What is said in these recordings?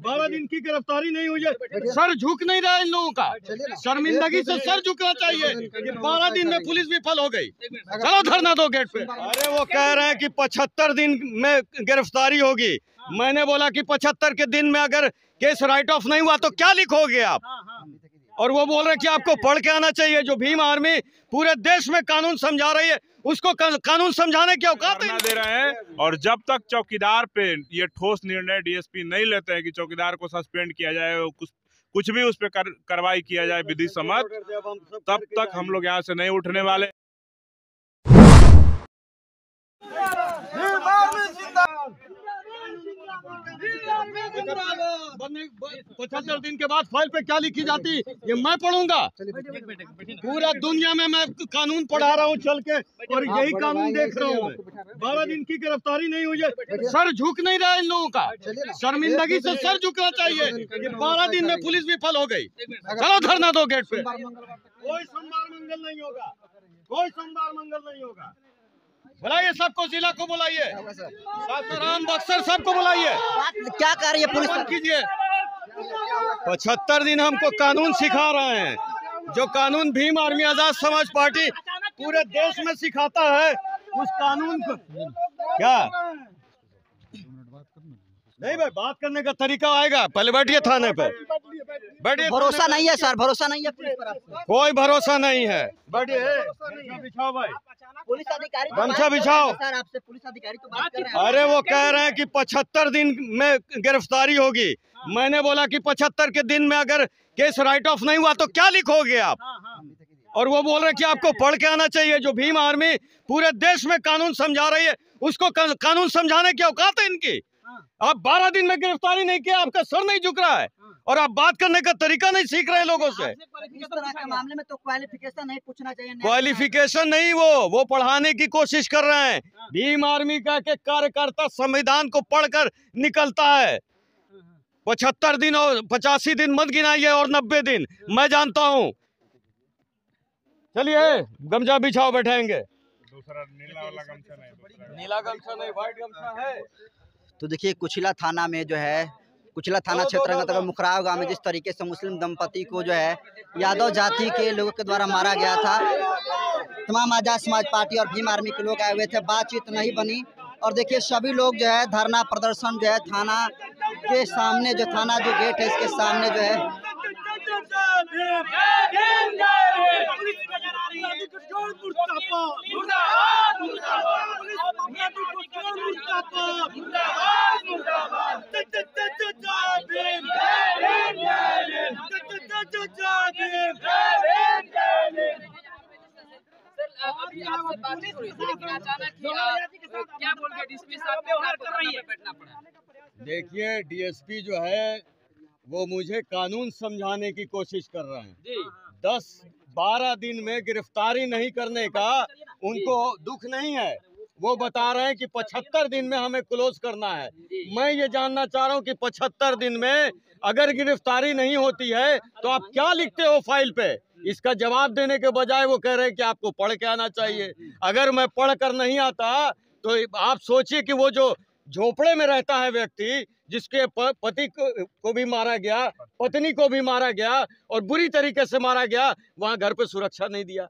12 दिन की गिरफ्तारी नहीं हुई है, सर झुक नहीं रहा इन लोगों का, शर्मिंदगी से सर झुकना चाहिए। ये 12 दिन में पुलिस विफल हो गई। चलो धरना दो गेट पे। अरे वो कह रहे हैं कि 75 दिन में गिरफ्तारी होगी। मैंने बोला कि 75 के दिन में अगर केस राइट ऑफ नहीं हुआ तो क्या लिखोगे आप? और वो बोल रहे कि आपको पढ़ के आना चाहिए। जो भीम आर्मी पूरे देश में कानून समझा रही है, उसको कानून समझाने की औकात दे रहे हैं। और जब तक चौकीदार पे ये ठोस निर्णय डीएसपी नहीं लेते हैं कि चौकीदार को सस्पेंड किया जाए, कुछ भी उस पर कार्रवाई किया जाए विधि सम्मत, तब तक हम लोग यहाँ से नहीं उठने वाले। 75 दिन के बाद फाइल पे क्या लिखी जाती ये मैं पढ़ूंगा। पूरा दुनिया में मैं कानून पढ़ा रहा हूँ चल के, और यही कानून देख रहा हूँ मैं। 12 दिन की गिरफ्तारी नहीं हुई है, सर झुक नहीं रहा इन लोगों का, शर्मिंदगी से सर झुकना चाहिए। ये 12 दिन में पुलिस विफल हो गई। चलो धरना दो गेट पे। कोई सोमवार मंगल नहीं होगा, कोई सोमवार मंगल नहीं होगा। बुलाइए सबको, जिला को बुलाइए, सासाराम बक्सर सबको बुलाइए। क्या कर रही है पुलिस? कीजिए। 75 दिन हमको कानून सिखा रहे हैं, जो कानून भीम आर्मी आजाद समाज पार्टी पूरे देश में सिखाता है, उस कानून को क्या नहीं भाई, बात करने का तरीका आएगा। पहले बैठिए थाने पे, बैठिए। भरोसा नहीं है सर, भरोसा नहीं है पुलिस पर आपको? कोई भरोसा नहीं है। बैठिए, बिछाओ भाई, पुलिस अधिकारी गमछा बिछाओ। सर आपसे पुलिस अधिकारी तो बात कर रहे हैं। अरे वो कह रहे हैं कि 75 दिन में गिरफ्तारी होगी। मैंने बोला कि 75 के दिन में अगर केस राइट ऑफ नहीं हुआ तो क्या लिखोगे आप? और वो बोल रहे हैं कि आपको पढ़ के आना चाहिए। जो भीम आर्मी पूरे देश में कानून समझा रही है, उसको कानून समझाने की औकात है इनकी। आप 12 दिन में गिरफ्तारी नहीं किया, आपका सर नहीं झुक रहा है, और आप बात करने का तरीका नहीं सीख रहे लोगों से। इस तरह के मामले में तो क्वालिफिकेशन नहीं पूछना चाहिए। क्वालिफिकेशन नहीं, वो पढ़ाने की कोशिश कर रहे हैं। भीम आर्मी का के कार्यकर्ता संविधान को पढ़कर निकलता है। 75 दिन और 85 दिन मत गिनाइए, और 90 दिन मैं जानता हूँ। चलिए गमछा बिछाओ, बैठेंगे। दूसरा नीला वाला गमछा नहीं, नीला गमछा नहीं, व्हाइट गमछा है। तो देखिए कुचिला थाना में जो है, कुचिला थाना क्षेत्र अंतर्गत मुखराव गांव में जिस तरीके से मुस्लिम दंपति को जो है यादव जाति के लोगों के द्वारा मारा गया था, तमाम आजाद समाज पार्टी और भीम आर्मी के लोग आए हुए थे, बातचीत नहीं बनी। और देखिए सभी लोग जो है धरना प्रदर्शन जो है थाना के सामने, जो थाना जो गेट है इसके सामने जो है अभी आपसे बातचीत हुई थी, लेकिन अचानक क्या बोल के डीएसपी साहब ने वहाँ पर बैठना पड़ा? देखिए डीएसपी जो है वो मुझे कानून समझाने की कोशिश कर रहे हैं। 10-12 दिन में गिरफ्तारी नहीं करने का उनको दुख नहीं है। वो बता रहे हैं कि 75 दिन में हमें क्लोज करना है। मैं ये जानना चाह रहा हूँ कि 75 दिन में अगर गिरफ्तारी नहीं होती है तो आप क्या लिखते हो फाइल पे? इसका जवाब देने के बजाय वो कह रहे हैं कि आपको पढ़ के आना चाहिए। अगर मैं पढ़ कर नहीं आता तो आप सोचिए कि वो जो झोपड़े में रहता है व्यक्ति, जिसके पति को भी मारा गया, पत्नी को भी मारा गया और बुरी तरीके से मारा गया, वहां घर पे सुरक्षा नहीं दिया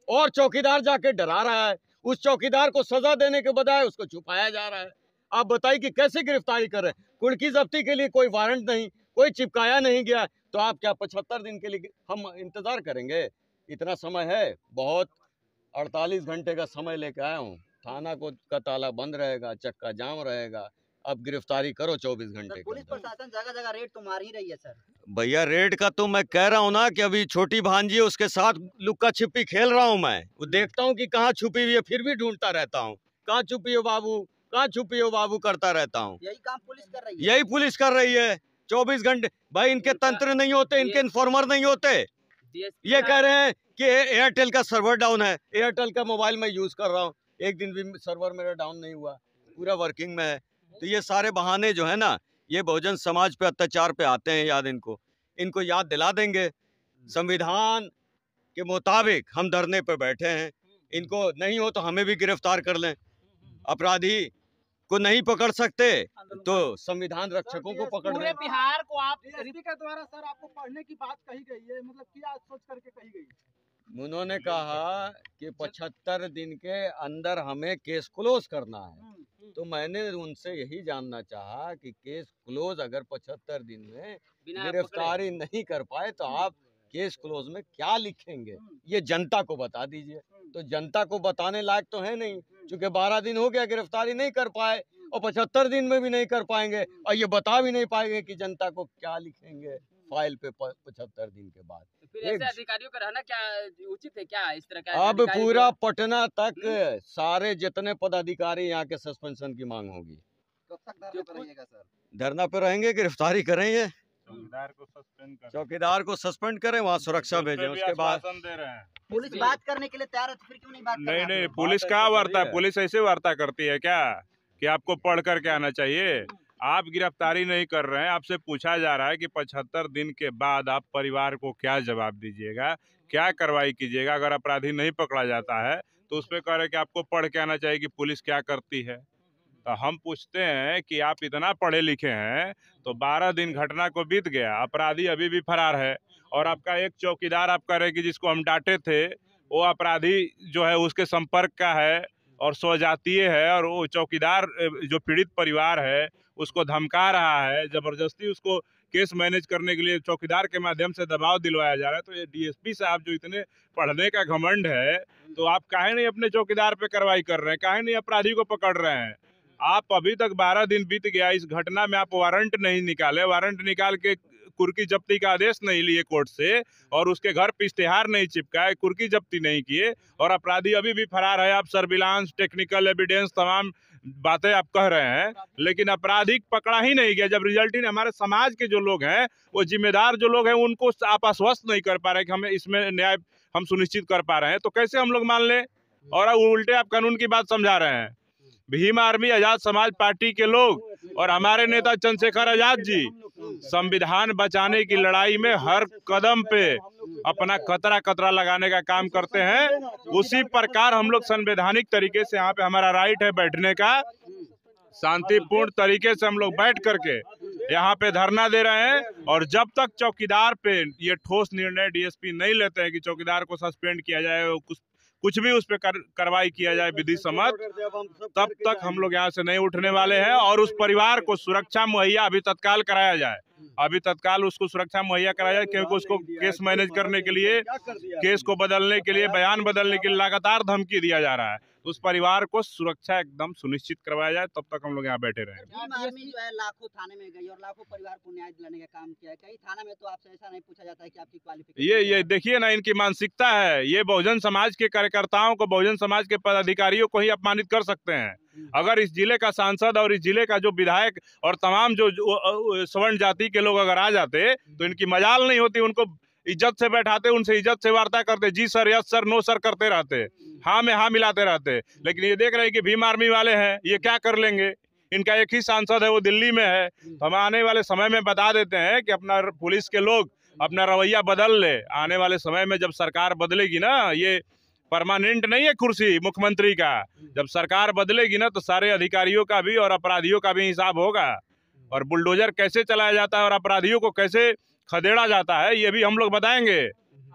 और चौकीदार जाके डरा रहा है। उस चौकीदार को सजा देने के बजाय उसको छुपाया जा रहा है। आप बताइए कि कैसे गिरफ्तारी कर रहे हैं? कुर्की जब्ती के लिए कोई वारंट नहीं, कोई चिपकाया नहीं गया, तो आप क्या 75 दिन के लिए हम इंतजार करेंगे? इतना समय है बहुत, 48 घंटे का समय लेके आया हूँ। थाना को का ताला बंद रहेगा, चक्का जाम रहेगा। अब गिरफ्तारी करो 24 घंटे। पुलिस प्रशासन जगह जगह रेड तो मार ही रही है सर। भैया रेड का तो मैं कह रहा हूँ ना कि अभी छोटी भांजी है, उसके साथ लुक्का छिपी खेल रहा हूँ मैं। वो देखता हूँ कि कहाँ छुपी हुई है, फिर भी ढूंढता रहता हूँ। कहाँ छुपी हो बाबू, कहाँ छुपी हो बाबू करता रहता हूँ। यही काम पुलिस कर रही है। यही पुलिस कर रही है 24 घंटे। भाई इनके तंत्र नहीं होते, इनके इन्फॉर्मर नहीं होते। ये कह रहे हैं कि एयरटेल का सर्वर डाउन है। एयरटेल का मोबाइल मैं यूज कर रहा हूँ, एक दिन भी सर्वर मेरा डाउन नहीं हुआ, पूरा वर्किंग में है। तो ये सारे बहाने जो है ना, ये बहुजन समाज पे अत्याचार पे आते हैं। याद इनको याद दिला देंगे। संविधान के मुताबिक हम धरने पे बैठे हैं। इनको नहीं हो तो हमें भी गिरफ्तार कर लें। अपराधी को नहीं पकड़ सकते तो संविधान रक्षकों को पकड़ पूरे दें। बिहार को आप डीएसपी के द्वारा सर आपको पढ़ने की बात कही गई है, मतलब क्या सोच करके कही गई? उन्होंने कहा कि 75 दिन के अंदर हमें केस क्लोज करना है। तो मैंने उनसे यही जानना चाहा कि केस क्लोज अगर 75 दिन में बिना गिरफ्तारी नहीं कर पाए तो आप केस क्लोज में क्या लिखेंगे, ये जनता को बता दीजिए। तो जनता को बताने लायक तो है नहीं, क्योंकि 12 दिन हो गया गिरफ्तारी नहीं कर पाए और 75 दिन में भी नहीं कर पाएंगे और ये बता भी नहीं पाएंगे कि जनता को क्या लिखेंगे फाइल पे 75 दिन के बाद। तो फिर ऐसे अधिकारियों का रहना क्या उचित है? क्या इस तरह का अब अधिकारी पूरा पटना तक सारे जितने पदाधिकारी यहाँ के सस्पेंशन की मांग होगी। कब तक धरने पर रहिएगा सर? धरना पे रहेंगे, गिरफ्तारी करेंगे, चौकीदार को सस्पेंड करें, वहाँ सुरक्षा भेजें, उसके बाद दे रहे हैं। पुलिस बात करने के लिए तैयार है तो फिर क्यों नहीं बात कर रहे नहीं आप नहीं, लोग? पुलिस बात क्या ऐसे वार्ता थोड़ी है। पुलिस ऐसे वार्ता करती है क्या कि आपको पढ़ करके आना चाहिए? आप गिरफ्तारी नहीं कर रहे हैं, आपसे पूछा जा रहा है कि 75 दिन के बाद आप परिवार को क्या जवाब दीजिएगा, क्या कार्रवाई कीजिएगा। अगर अपराधी नहीं पकड़ा जाता है तो उस पर कह रहे कि आपको पढ़ के आना चाहिए कि पुलिस क्या करती है। तो हम पूछते हैं कि आप इतना पढ़े लिखे हैं तो 12 दिन घटना को बीत गया, अपराधी अभी भी फरार है और आपका एक चौकीदार आप कह रहे कि जिसको हम डांटे थे वो अपराधी जो है उसके संपर्क का है और स्वजातीय है, और वो चौकीदार जो पीड़ित परिवार है उसको धमका रहा है, जबरदस्ती उसको केस मैनेज करने के लिए चौकीदार के माध्यम से दबाव दिलवाया जा रहा है। तो ये डीएसपी साहब जो इतने पढ़ने का घमंड है, तो आप काहे नहीं अपने चौकीदार पे कार्रवाई कर रहे हैं, काहे नहीं अपराधी को पकड़ रहे हैं? आप अभी तक 12 दिन बीत गया, इस घटना में आप वारंट नहीं निकाले, वारंट निकाल के कुर्की जब्ती का आदेश नहीं लिए कोर्ट से और उसके घर पे इश्तेहार नहीं चिपकाए, कुर्की जब्ती नहीं किए और अपराधी अभी भी फरार है। आप सर्विलांस, टेक्निकल एविडेंस, तमाम बातें आप कह रहे हैं, लेकिन अपराधी पकड़ा ही नहीं गया। जब रिजल्ट ही हमारे समाज के जो लोग हैं, वो जिम्मेदार जो लोग हैं, उनको आप आश्वस्त नहीं कर पा रहे कि हमें इसमें न्याय हम सुनिश्चित कर पा रहे हैं, तो कैसे हम लोग मान लें? और उल्टे आप कानून की बात समझा रहे हैं। भीम आर्मी, आजाद समाज पार्टी के लोग और हमारे नेता चंद्रशेखर आजाद जी संविधान बचाने की लड़ाई में हर कदम पे अपना कतरा लगाने का काम करते हैं। उसी प्रकार हम लोग संवैधानिक तरीके से यहाँ पे हमारा राइट है बैठने का, शांतिपूर्ण तरीके से हम लोग बैठ करके यहाँ पे धरना दे रहे हैं। और जब तक चौकीदार पे ये ठोस निर्णय डीएसपी नहीं लेते हैं कि चौकीदार को सस्पेंड किया जाए, कुछ भी उस पर कार्रवाई किया जाए विधि सम्मत, तब तक हम लोग यहाँ से नहीं उठने वाले हैं। और उस परिवार को सुरक्षा मुहैया अभी तत्काल कराया जाए, अभी तत्काल उसको सुरक्षा मुहैया कराया जाए, क्योंकि उसको केस मैनेज करने के लिए, केस को बदलने के लिए, बयान बदलने के लिए लगातार धमकी दिया जा रहा है। उस परिवार को सुरक्षा एकदम सुनिश्चित करवाया जाए, तब तक हम लोग यहाँ बैठे रहेंगे। भीम आर्मी जो है लाखों थाने में गई और लाखों परिवार को न्याय दिलाने का काम किया है। कई थाना में तो आपसे ऐसा नहीं पूछा जाता है कि आपकी क्वालिफिकेशन ये देखिए ना, इनकी मानसिकता है। ये बहुजन समाज के कार्यकर्ताओं को, बहुजन समाज के पदाधिकारियों को ही अपमानित कर सकते हैं। अगर इस जिले का सांसद और इस जिले का जो विधायक और तमाम जो स्वर्ण जाति के लोग अगर आ जाते तो इनकी मजाल नहीं होती। उनको इज्जत से बैठाते, उनसे इज्जत से वार्ता करते, जी sir, yes sir, no sir करते रहते, हाँ में हाँ मिलाते रहते। लेकिन ये देख रहे हैं कि भीम आर्मी वाले हैं, ये क्या कर लेंगे। इनका एक ही सांसद है, वो दिल्ली में है। तो हम आने वाले समय में बता देते हैं कि अपना पुलिस के लोग अपना रवैया बदल ले। आने वाले समय में जब सरकार बदलेगी ना, ये परमानेंट नहीं है कुर्सी मुख्यमंत्री का, जब सरकार बदलेगी ना तो सारे अधिकारियों का भी और अपराधियों का भी हिसाब होगा। और बुलडोजर कैसे चलाया जाता है और अपराधियों को कैसे खदेड़ा जाता है, ये भी हम लोग बताएंगे।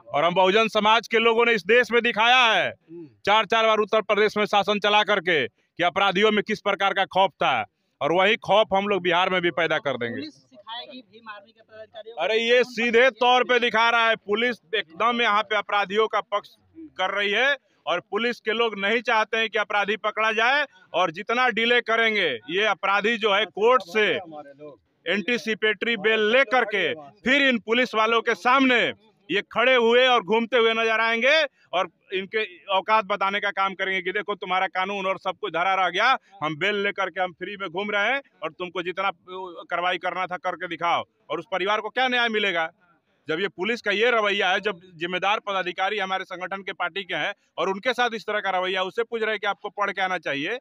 और हम बहुजन समाज के लोगों ने इस देश में दिखाया है 4 बार उत्तर प्रदेश में शासन चला करके कि अपराधियों में किस प्रकार का खौफ था, और वही खौफ हम लोग बिहार में भी पैदा कर देंगे। सिखाएगी भीम आर्मी के पदाधिकारियों को? अरे ये सीधे तौर पे दिखा रहा है, पुलिस एकदम यहाँ पे अपराधियों का पक्ष कर रही है और पुलिस के लोग नहीं चाहते हैं कि अपराधी पकड़ा जाए। और जितना डिले करेंगे, ये अपराधी जो है कोर्ट से एंटीसिपेटरी बेल ले करके फिर इन पुलिस वालों के सामने ये खड़े हुए और घूमते हुए नजर आएंगे और इनके औकात बताने का काम करेंगे कि देखो तुम्हारा कानून और सब कुछ धरा रह गया, हम बेल लेकर के हम फ्री में घूम रहे हैं और तुमको जितना कार्रवाई करना था करके दिखाओ। और उस परिवार को क्या न्याय मिलेगा जब ये पुलिस का ये रवैया है? जब जिम्मेदार पदाधिकारी हमारे संगठन के पार्टी के हैं और उनके साथ इस तरह का रवैया, उससे पूछ रहे हैं कि आपको पढ़ के आना चाहिए,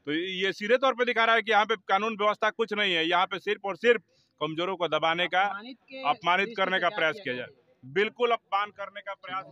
तो ये सीधे तौर पे दिखा रहा है कि यहाँ पे कानून व्यवस्था कुछ नहीं है। यहाँ पे सिर्फ और सिर्फ कमजोरों को दबाने का, अपमानित करने का प्रयास किया जाए। बिल्कुल अपमान करने का प्रयास